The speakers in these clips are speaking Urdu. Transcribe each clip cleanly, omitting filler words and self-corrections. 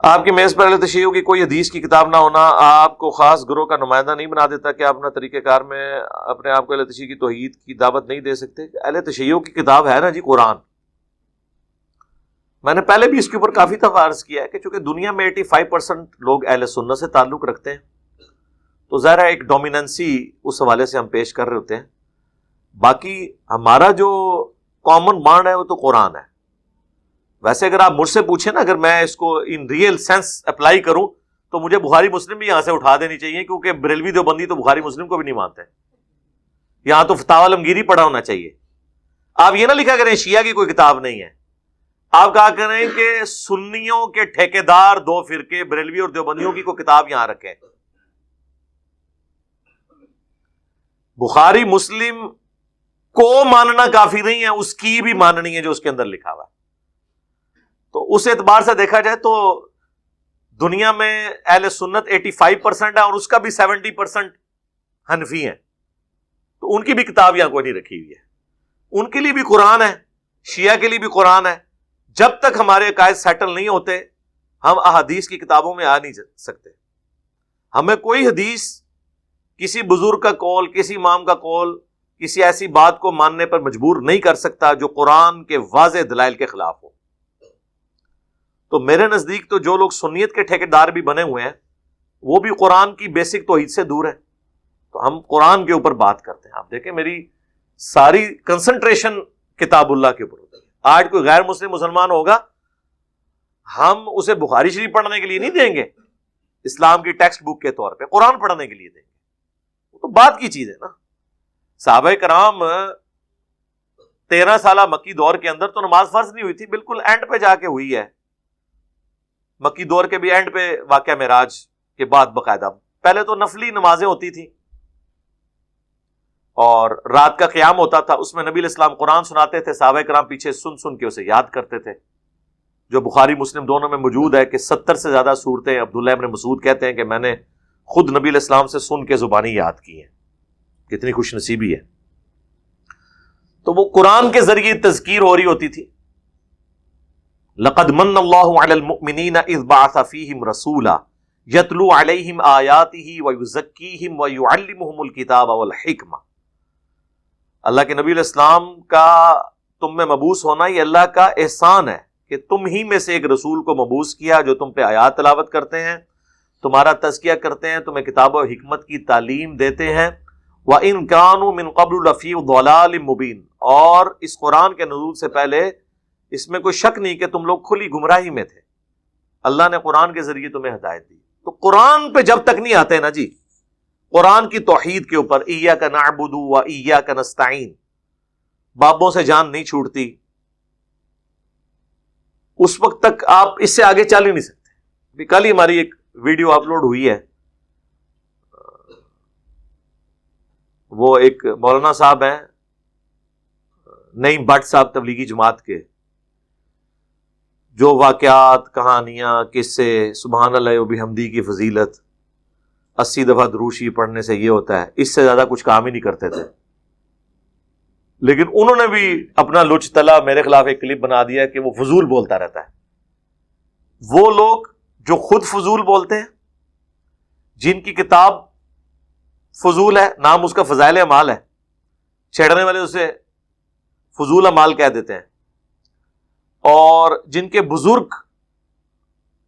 آپ کی میز پر اہل تشیع کی کوئی حدیث کی کتاب نہ ہونا آپ کو خاص گروہ کا نمائندہ نہیں بنا دیتا کہ آپ اپنا طریقہ کار میں اپنے آپ کو اہل تشیع کی توحید کی دعوت نہیں دے سکتے؟ اہل تشیع کی کتاب ہے نا جی قرآن. میں نے پہلے بھی اس کے اوپر کافی دفعہ عرض کیا ہے کہ چونکہ دنیا میں 85% لوگ اہل سنت سے تعلق رکھتے ہیں تو ظاہر ہے ایک ڈومیننسی اس حوالے سے ہم پیش کر رہے ہوتے ہیں. باقی ہمارا جو کامن بانڈ ہے وہ تو قرآن ہے. ویسے اگر آپ مجھ سے پوچھیں نا، اگر میں اس کو ان ریئل سینس اپلائی کروں تو مجھے بخاری مسلم بھی یہاں سے اٹھا دینی چاہیے، کیونکہ بریلوی دیوبندی تو بخاری مسلم کو بھی نہیں مانتے. یہاں تو فتاوی عالمگیری پڑھا ہونا چاہیے. آپ یہ نہ لکھا کریں شیعہ کی کوئی کتاب نہیں ہے، آپ کہا کریں کہ سنیوں کے ٹھیکیدار دو فرقے بریلوی اور دیوبندیوں کی کوئی کتاب یہاں رکھیں. بخاری مسلم کو ماننا کافی نہیں ہے، اس کی بھی ماننی ہے جو اس کے اندر لکھا ہوا ہے. تو اس اعتبار سے دیکھا جائے تو دنیا میں اہل سنت 85% ہے اور اس کا بھی 70% حنفی ہیں، تو ان کی بھی کتاب یہاں کوئی نہیں رکھی ہوئی ہے. ان کے لیے بھی قرآن ہے، شیعہ کے لیے بھی قرآن ہے. جب تک ہمارے عقائد سیٹل نہیں ہوتے ہم احادیث کی کتابوں میں آ نہیں سکتے. ہمیں کوئی حدیث، کسی بزرگ کا قول، کسی امام کا قول، کسی ایسی بات کو ماننے پر مجبور نہیں کر سکتا جو قرآن کے واضح دلائل کے خلاف ہو. تو میرے نزدیک تو جو لوگ سنیت کے ٹھیکیدار بھی بنے ہوئے ہیں وہ بھی قرآن کی بیسک توحید سے دور ہیں. تو ہم قرآن کے اوپر بات کرتے ہیں. آپ دیکھیں میری ساری کنسنٹریشن کتاب اللہ کے اوپر ہوتی ہے. آج کوئی غیر مسلم مسلمان ہوگا، ہم اسے بخاری شریف پڑھنے کے لیے نہیں دیں گے اسلام کی ٹیکسٹ بک کے طور پہ، قرآن پڑھنے کے لیے دیں گے. وہ تو بات کی چیز ہے نا. صحابہ کرام 13 سالہ مکی دور کے اندر تو نماز فرض نہیں ہوئی تھی، بالکل اینڈ پہ جا کے ہوئی ہے. مکی دور کے بھی اینڈ پہ واقعہ معراج کے بعد باقاعدہ. پہلے تو نفلی نمازیں ہوتی تھیں اور رات کا قیام ہوتا تھا، اس میں نبی علیہ السلام قرآن سناتے تھے، صحابہ کرام پیچھے سن سن کے اسے یاد کرتے تھے، جو بخاری مسلم دونوں میں موجود ہے کہ 70 سے زیادہ صورتیں عبداللہ ابن مسعود کہتے ہیں کہ میں نے خود نبی علیہ السلام سے سن کے زبانی یاد کی ہیں. کتنی خوش نصیبی ہے. تو وہ قرآن کے ذریعے تذکیر ہو رہی ہوتی تھی. لقد من اللہ علی المؤمنین اذ بعث فیہم رسولا یتلو علیہم آیاتہ ویزکیہم ویعلمہم الکتاب والحکمہ. اللہ کے نبی علیہ السلام کا تم میں مبعوث ہونا یہ اللہ کا احسان ہے کہ تم ہی میں سے ایک رسول کو مبعوث کیا جو تم پہ آیات تلاوت کرتے ہیں، تمہارا تزکیہ کرتے ہیں، تمہیں کتاب و حکمت کی تعلیم دیتے ہیں. وَإِن كَانُوا مِن قَبْلُ لَفِي ضَلَالٍ مُبِينٍ. اور اس قرآن کے نزول سے پہلے اس میں کوئی شک نہیں کہ تم لوگ کھلی گمراہی میں تھے. اللہ نے قرآن کے ذریعے تمہیں ہدایت دی. تو قرآن پہ جب تک نہیں آتے نا جی، قرآن کی توحید کے اوپر ایاک نعبد و ایاک نستعین، بابوں سے جان نہیں چھوٹتی، اس وقت تک آپ اس سے آگے چل ہی نہیں سکتے. کل ہی ہماری ایک ویڈیو اپلوڈ ہوئی ہے، وہ ایک مولانا صاحب ہیں نعیم بٹ صاحب تبلیغی جماعت کے، جو واقعات، کہانیاں، قصے، سبحان اللہ و بحمدی کی فضیلت، 80 دفعہ دروشی پڑھنے سے یہ ہوتا ہے، اس سے زیادہ کچھ کام ہی نہیں کرتے تھے. لیکن انہوں نے بھی اپنا لچ تلا میرے خلاف ایک کلپ بنا دیا کہ وہ فضول بولتا رہتا ہے. وہ لوگ جو خود فضول بولتے ہیں، جن کی کتاب فضول ہے، نام اس کا فضائل اعمال ہے، چھیڑنے والے اسے فضول اعمال کہہ دیتے ہیں، اور جن کے بزرگ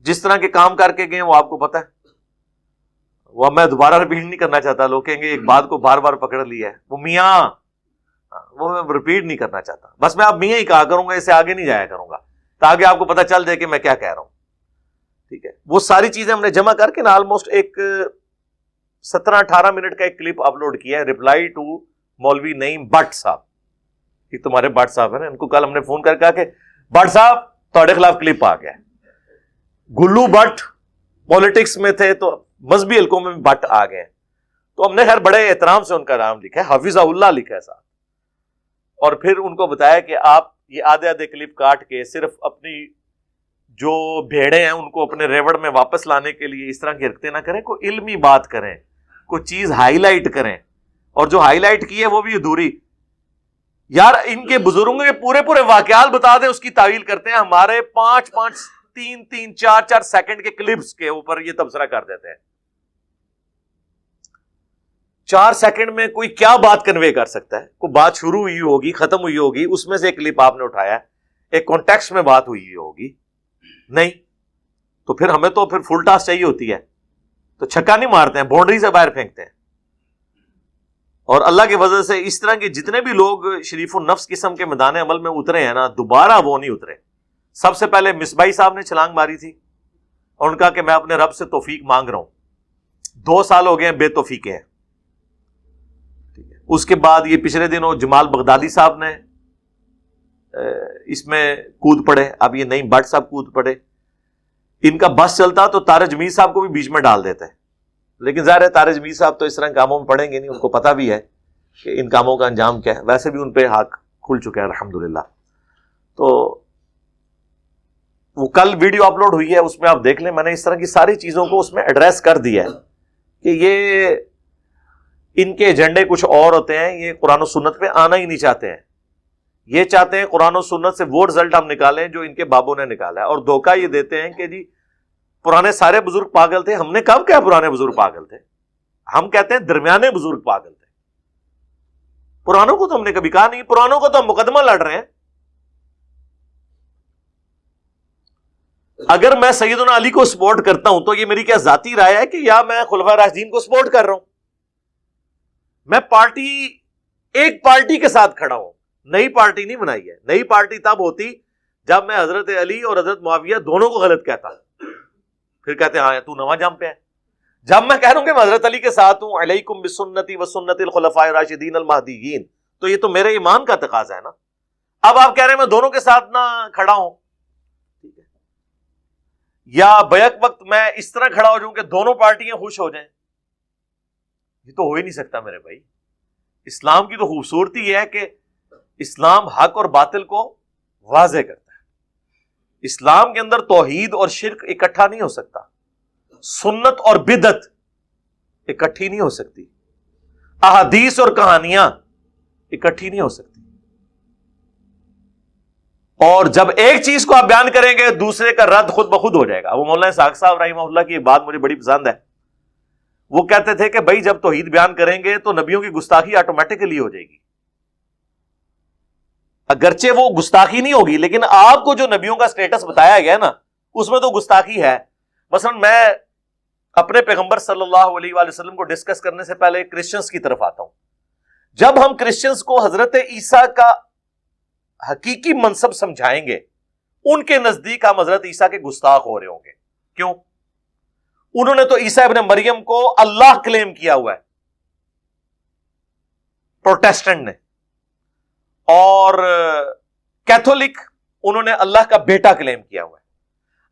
جس طرح کے کام کر کے گئے وہ آپ کو پتہ ہے. وہ میں دوبارہ رپیٹ نہیں کرنا چاہتا، لوگ کہیں گے ایک بات کو بار بار پکڑ لیا ہے، وہ میاں، وہ میں رپیٹ نہیں کرنا چاہتا. بس میں اب میاں ہی کہا کروں گا، اس سے آگے نہیں جایا کروں گا تاکہ آپ کو پتہ چل جائے کہ میں کیا کہہ رہا ہوں. ٹھیک ہے، وہ ساری چیزیں ہم نے جمع کر کے نا آلموسٹ ایک 17-18 منٹ کا ایک کلپ اپلوڈ کیا ہے، ریپلائی ٹو مولوی نعیم بٹ صاحب. یہ تمہارے بٹ صاحب ہیں نا، ان کو کل ہم نے فون کر کہا کہ بٹ صاحب تھوڑے خلاف کلپ آ گیا. گلو بٹ پولیٹکس میں تھے تو مذہبی حلقوں میں بٹ آ گئے. تو ہم نے خیر بڑے احترام سے ان کا نام لکھا ہے، حفیظہ اللہ لکھا ہے صاحب، اور پھر ان کو بتایا کہ آپ یہ آدھے آدھے کلپ کاٹ کے صرف اپنی جو بھیڑیں ہیں ان کو اپنے ریوڑ میں واپس لانے کے لیے اس طرح کی حرکتیں نہ کریں، کوئی علمی بات کریں، کوئی چیز ہائی لائٹ کریں، اور جو ہائی لائٹ کی ہے وہ بھی ادھوری. یار ان کے بزرگوں کے پورے پورے واقعات بتا دیں، اس کی تعویل کرتے ہیں. ہمارے 5 3 4 سیکنڈ کے کلپس کے اوپر یہ تبصرہ کر دیتے ہیں. 4 سیکنڈ میں کوئی کیا بات کنوے کر سکتا ہے؟ کوئی بات شروع ہوئی ہوگی، ختم ہوئی ہوگی، اس میں سے ایک کلپ آپ نے اٹھایا ہے، ایک کانٹیکسٹ میں بات ہوئی ہوگی. نہیں تو پھر ہمیں تو پھر فل ٹاس چاہیے ہوتی ہے، تو چھکا نہیں مارتے ہیں، باؤنڈری سے باہر پھینکتے ہیں. اور اللہ کی وجہ سے اس طرح کے جتنے بھی لوگ شریف النفس قسم کے میدان عمل میں اترے ہیں نا، دوبارہ وہ نہیں اترے. سب سے پہلے مصباحی صاحب نے چھلانگ ماری تھی اور ان کا کہ میں اپنے رب سے توفیق مانگ رہا ہوں. 2 سال ہو گئے ہیں بے توفیقے ہیں. اس کے بعد یہ پچھلے دنوں جمال بغدادی صاحب نے اس میں کود پڑے. اب یہ نہیں بٹ صاحب کود پڑے. ان کا بس چلتا تو طارق جمیل صاحب کو بھی بیچ میں ڈال دیتے ہیں، لیکن ظاہر ہے طارق جمیل صاحب تو اس طرح کاموں میں پڑیں گے نہیں، ان کو پتہ بھی ہے کہ ان کاموں کا انجام کیا ہے. ویسے بھی ان پہ حق کھل چکا ہے الحمدللہ. تو وہ کل ویڈیو اپلوڈ ہوئی ہے، اس میں آپ دیکھ لیں. میں نے اس طرح کی ساری چیزوں کو اس میں ایڈریس کر دیا ہے کہ یہ ان کے ایجنڈے کچھ اور ہوتے ہیں. یہ قرآن و سنت پہ آنا ہی نہیں چاہتے ہیں. یہ چاہتے ہیں قرآن و سنت سے وہ رزلٹ ہم نکالیں جو ان کے بابوں نے نکالا ہے، اور دھوکہ یہ دیتے ہیں کہ جی پرانے سارے بزرگ پاگل تھے. ہم نے کب کہا پرانے بزرگ پاگل تھے؟ ہم کہتے ہیں درمیانے بزرگ پاگل تھے. پرانوں کو تو ہم نے کبھی کہا نہیں. پرانوں کو تو ہم مقدمہ لڑ رہے ہیں. اگر میں سیدنا علی کو سپورٹ کرتا ہوں تو یہ میری کیا ذاتی رائے ہے کہ یا میں خلفائے راشدین کو سپورٹ کر رہا ہوں؟ میں ایک پارٹی کے ساتھ کھڑا ہوں. نئی پارٹی نہیں بنائی ہے. نئی پارٹی تب ہوتی جب میں حضرت علی اور حضرت معاویہ دونوں کو غلط کہتا. پھر کہتے ہیں ہاں تو نواں جم پہ ہے. جب میں کہہ رہا ہوں کہ میں حضرت علی کے ساتھ ہوں، علیکم بسنتی وسنت الخلفاء الراشدین المہدیین، تو یہ تو میرے ایمان کا تقاضا ہے نا. اب آپ کہہ رہے ہیں میں دونوں کے ساتھ نہ کھڑا ہوں، ٹھیک ہے، یا بیک وقت میں اس طرح کھڑا ہو جاؤں کہ دونوں پارٹیاں خوش ہو جائیں. یہ تو ہو ہی نہیں سکتا میرے بھائی. اسلام کی تو خوبصورتی یہ ہے کہ اسلام حق اور باطل کو واضح کرتا ہے. اسلام کے اندر توحید اور شرک اکٹھا نہیں ہو سکتا. سنت اور بدعت اکٹھی نہیں ہو سکتی. احادیث اور کہانیاں اکٹھی نہیں ہو سکتی. اور جب ایک چیز کو آپ بیان کریں گے دوسرے کا رد خود بخود ہو جائے گا. وہ مولانا اسحاق صاحب رحمہ اللہ کی ایک بات مجھے بڑی پسند ہے. وہ کہتے تھے کہ بھائی جب توحید بیان کریں گے تو نبیوں کی گستاخی آٹومیٹکلی ہو جائے گی. اگرچہ وہ گستاخی نہیں ہوگی، لیکن آپ کو جو نبیوں کا سٹیٹس بتایا گیا نا اس میں تو گستاخی ہے. مثلا میں اپنے پیغمبر صلی اللہ علیہ وآلہ وسلم کو ڈسکس کرنے سے پہلے کرسچنز کی طرف آتا ہوں. جب ہم کرسچنز کو حضرت عیسیٰ کا حقیقی منصب سمجھائیں گے، ان کے نزدیک ہم حضرت عیسیٰ کے گستاخ ہو رہے ہوں گے. کیوں؟ انہوں نے تو عیسیٰ ابن مریم کو اللہ کلیم کیا ہوا ہے، پروٹیسٹنٹ نے، اور کیتھولک انہوں نے اللہ کا بیٹا کلیم کیا ہوا ہے.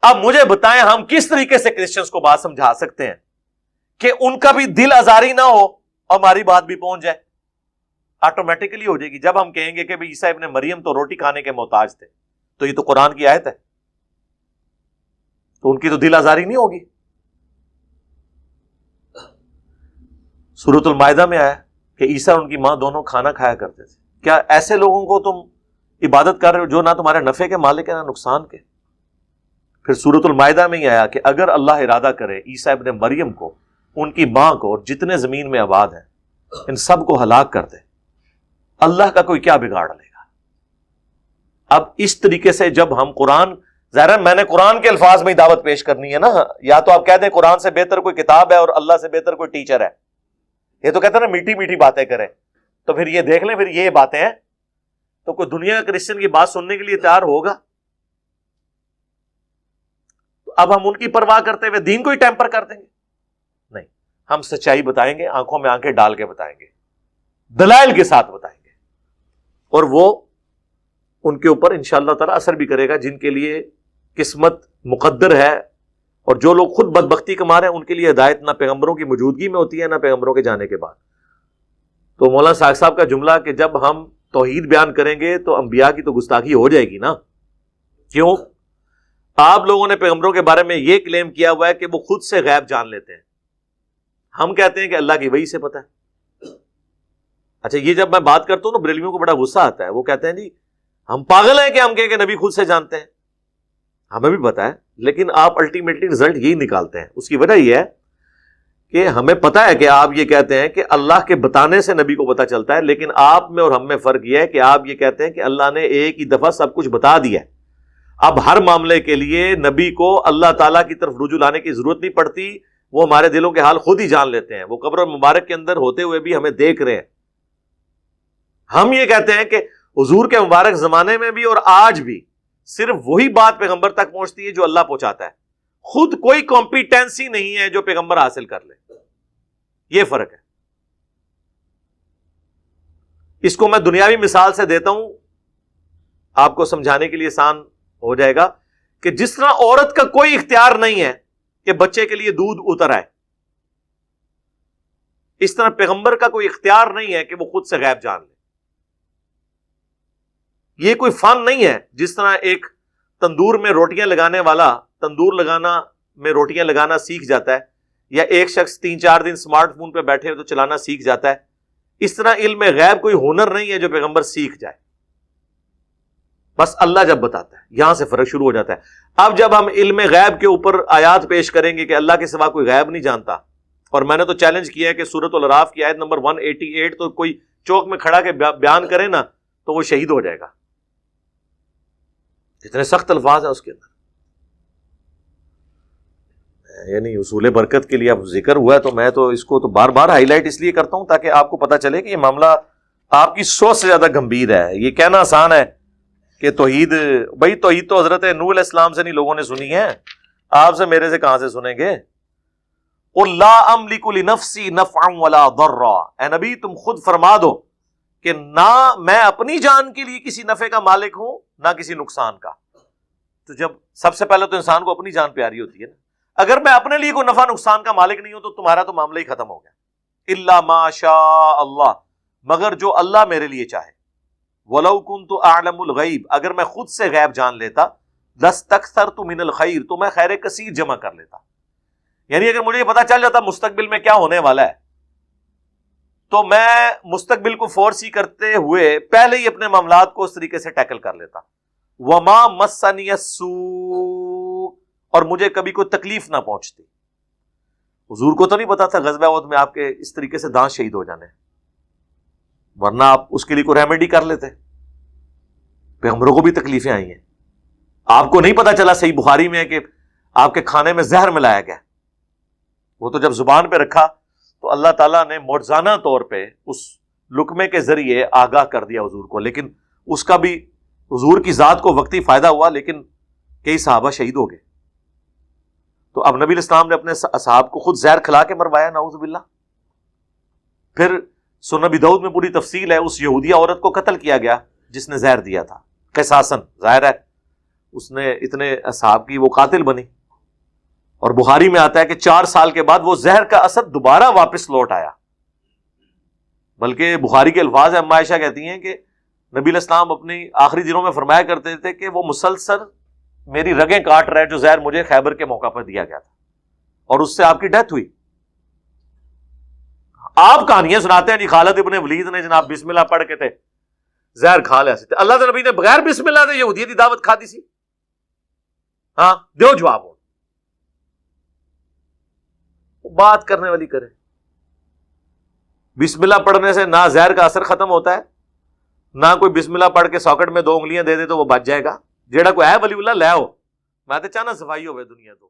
اب مجھے بتائیں ہم کس طریقے سے کرسچنز کو بات سمجھا سکتے ہیں کہ ان کا بھی دل آزاری نہ ہو اور ہماری بات بھی پہنچ جائے؟ آٹومیٹکلی ہو جائے گی. جب ہم کہیں گے کہ عیسیٰ ابن مریم تو روٹی کھانے کے محتاج تھے، تو یہ تو قرآن کی آیت ہے، تو ان کی تو دل آزاری نہیں ہوگی. سورۃ المائدہ میں آیا کہ عیسیٰ اور ان کی ماں دونوں کھانا کھایا کرتے تھے. کیا ایسے لوگوں کو تم عبادت کر رہے ہو جو نہ تمہارے نفع کے مالک ہیں نہ نقصان کے؟ پھر سورۃ المائدہ میں ہی آیا کہ اگر اللہ ارادہ کرے عیسیٰ ابن مریم کو، ان کی ماں کو، اور جتنے زمین میں آباد ہیں ان سب کو ہلاک کر دے، اللہ کا کوئی کیا بگاڑ لے گا؟ اب اس طریقے سے جب ہم قرآن، ظاہر ہے میں نے قرآن کے الفاظ میں ہی دعوت پیش کرنی ہے نا. یا تو آپ کہہ دیں قرآن سے بہتر کوئی کتاب ہے اور اللہ سے بہتر کوئی ٹیچر ہے. یہ تو کہتے ہیں نا میٹھی میٹھی باتیں کریں. تو پھر یہ دیکھ لیں، پھر یہ باتیں ہیں تو کوئی دنیا کا کرسچن کی بات سننے کے لیے تیار ہوگا؟ تو اب ہم ان کی پرواہ کرتے ہوئے دین کو ہی ٹیمپر کر دیں گے؟ نہیں، ہم سچائی بتائیں گے، آنکھوں میں آنکھیں ڈال کے بتائیں گے، دلائل کے ساتھ بتائیں گے، اور وہ ان کے اوپر انشاءاللہ تعالی اثر بھی کرے گا جن کے لیے قسمت مقدر ہے. اور جو لوگ خود بدبختی کما رہے ہیں ان کے لیے ہدایت نہ پیغمبروں کی موجودگی میں ہوتی ہے نہ پیغمبروں کے جانے کے بعد. تو مولانا اسحاق صاحب کا جملہ کہ جب ہم توحید بیان کریں گے تو انبیاء کی تو گستاخی ہو جائے گی نا. کیوں؟ آپ لوگوں نے پیغمبروں کے بارے میں یہ کلیم کیا ہوا ہے کہ وہ خود سے غیب جان لیتے ہیں. ہم کہتے ہیں کہ اللہ کی وحی سے پتہ ہے. اچھا، یہ جب میں بات کرتا ہوں نا بریلویوں کو بڑا غصہ آتا ہے. وہ کہتے ہیں جی ہم پاگل ہیں کہ ہم کہیں کہ نبی خود سے جانتے ہیں. ہمیں بھی پتا ہے، لیکن آپ الٹیمیٹلی رزلٹ یہی نکالتے ہیں. اس کی وجہ یہ ہے کہ ہمیں پتا ہے کہ آپ یہ کہتے ہیں کہ اللہ کے بتانے سے نبی کو پتا چلتا ہے، لیکن آپ میں اور ہم میں فرق یہ ہے کہ آپ یہ کہتے ہیں کہ اللہ نے ایک ہی دفعہ سب کچھ بتا دیا ہے. اب ہر معاملے کے لیے نبی کو اللہ تعالیٰ کی طرف رجوع لانے کی ضرورت نہیں پڑتی، وہ ہمارے دلوں کے حال خود ہی جان لیتے ہیں. وہ قبر مبارک کے اندر ہوتے ہوئے بھی ہمیں دیکھ رہے ہیں. ہم یہ کہتے ہیں کہ حضور کے مبارک زمانے میں بھی اور آج بھی صرف وہی بات پیغمبر تک پہنچتی ہے جو اللہ پہنچاتا ہے، خود کوئی کمپیٹنسی نہیں ہے جو پیغمبر حاصل کر لے. یہ فرق ہے. اس کو میں دنیاوی مثال سے دیتا ہوں، آپ کو سمجھانے کے لیے آسان ہو جائے گا کہ جس طرح عورت کا کوئی اختیار نہیں ہے کہ بچے کے لیے دودھ اتر آئے، اس طرح پیغمبر کا کوئی اختیار نہیں ہے کہ وہ خود سے غیب جان لے. یہ کوئی فن نہیں ہے. جس طرح ایک تندور میں روٹیاں لگانے والا تندور میں روٹیاں لگانا سیکھ جاتا ہے، یا ایک شخص 3-4 دن سمارٹ فون پہ بیٹھے تو چلانا سیکھ جاتا ہے، اس طرح علم غیب کوئی ہنر نہیں ہے جو پیغمبر سیکھ جائے. بس اللہ جب بتاتا ہے، یہاں سے فرق شروع ہو جاتا ہے. اب جب ہم علم غیب کے اوپر آیات پیش کریں گے کہ اللہ کے سوا کوئی غیب نہیں جانتا، اور میں نے تو چیلنج کیا ہے کہ سورۃ الاعراف کی آیت نمبر 188 تو کوئی چوک میں کھڑا کے بیان کرے نا تو وہ شہید ہو جائے گا. اتنے سخت الفاظ ہیں اس کے اندر. یعنی اصول برکت کے لیے اب ذکر ہوا ہے تو میں تو اس کو تو بار بار ہائی لائٹ اس لیے کرتا ہوں تاکہ آپ کو پتا چلے کہ یہ معاملہ آپ کی سوچ سے زیادہ گمبھیر ہے. یہ کہنا آسان ہے کہ توحید، بھائی توحید تو حضرت نوح علیہ السلام سے نہیں لوگوں نے سنی ہے، آپ سے میرے سے کہاں سے سنیں گے؟ قل لا املک لنفسی نفعا ولا ضرا، اے نبی تم خود فرما دو کہ نہ میں اپنی جان کے لیے کسی نفع کا مالک ہوں نہ کسی نقصان کا. تو جب سب سے پہلے تو انسان کو اپنی جان پیاری ہوتی ہے نا. اگر میں اپنے لیے کوئی نفع نقصان کا مالک نہیں ہوں تو تمہارا تو معاملہ ہی ختم ہو گیا. الا ما شاء اللہ، مگر جو اللہ میرے لیے چاہے. وَلَوْ كُنْتُ أَعْلَمُ الْغَيْبِ، اگر میں خود سے غیب جان لیتا، لَاسْتَكْثَرْتُ مِنَ الْخَيْرِ، تو میں خیر کثیر جمع کر لیتا. یعنی اگر مجھے یہ پتا چل جاتا مستقبل میں کیا ہونے والا ہے تو میں مستقبل کو فورسی کرتے ہوئے پہلے ہی اپنے معاملات کو اس طریقے سے ٹیکل کر لیتا. وَمَا مَسَّنِيَ السُّوءُ، اور مجھے کبھی کوئی تکلیف نہ پہنچتی. حضور کو تو نہیں پتا تھا غزوہ احد میں آپ کے اس طریقے سے دانت شہید ہو جانے، ورنہ آپ اس کے لیے کوئی ریمیڈی کر لیتے. پیغمبروں کو بھی تکلیفیں آئی ہیں. آپ کو نہیں پتا چلا صحیح بخاری میں ہے کہ آپ کے کھانے میں زہر ملایا گیا، وہ تو جب زبان پہ رکھا تو اللہ تعالیٰ نے معجزانہ طور پہ اس لقمے کے ذریعے آگاہ کر دیا حضور کو، لیکن اس کا بھی حضور کی ذات کو وقتی فائدہ ہوا، لیکن کئی صحابہ شہید ہو گئے. تو اب نبی الاسلام نے اپنے اصحاب کو خود زہر کھلا کے مروایا، نعوذ باللہ. پھر سنن ابی داؤد میں پوری تفصیل ہے، اس یہودیہ عورت کو قتل کیا گیا جس نے زہر دیا تھا قصاصاً. ظاہر ہے اس نے اتنے اصحاب کی وہ قاتل بنی، اور بخاری میں آتا ہے کہ 4 سال کے بعد وہ زہر کا اثر دوبارہ واپس لوٹ آیا. بلکہ بخاری کے الفاظ ہیں، اما عائشہ کہتی ہیں کہ نبی علیہ السلام اپنی آخری دنوں میں فرمایا کرتے تھے کہ وہ مسلسل میری رگیں کاٹ رہے جو زہر مجھے خیبر کے موقع پر دیا گیا تھا، اور اس سے آپ کی ڈیتھ ہوئی. آپ کہانیاں سناتے ہیں، خالد ابن ولید نے جناب بسم اللہ پڑھ کے تھے زہر کھا لیا سی، اللہ کے نبی نے بغیر بسم اللہ دے یہودیت کی دعوت کھا دی سی. ہاں دیو جواب ہو، بات کرنے والی کرے. بسم اللہ پڑھنے سے نہ زہر کا اثر ختم ہوتا ہے، نہ کوئی بسم اللہ پڑھ کے ساکٹ میں 2 انگلیاں دے دے تو وہ بچ جائے گا. جیڑا کوئی ہے ولی اللہ لے ہو، میں تو چاہنا صفائی ہوئے دنیا تو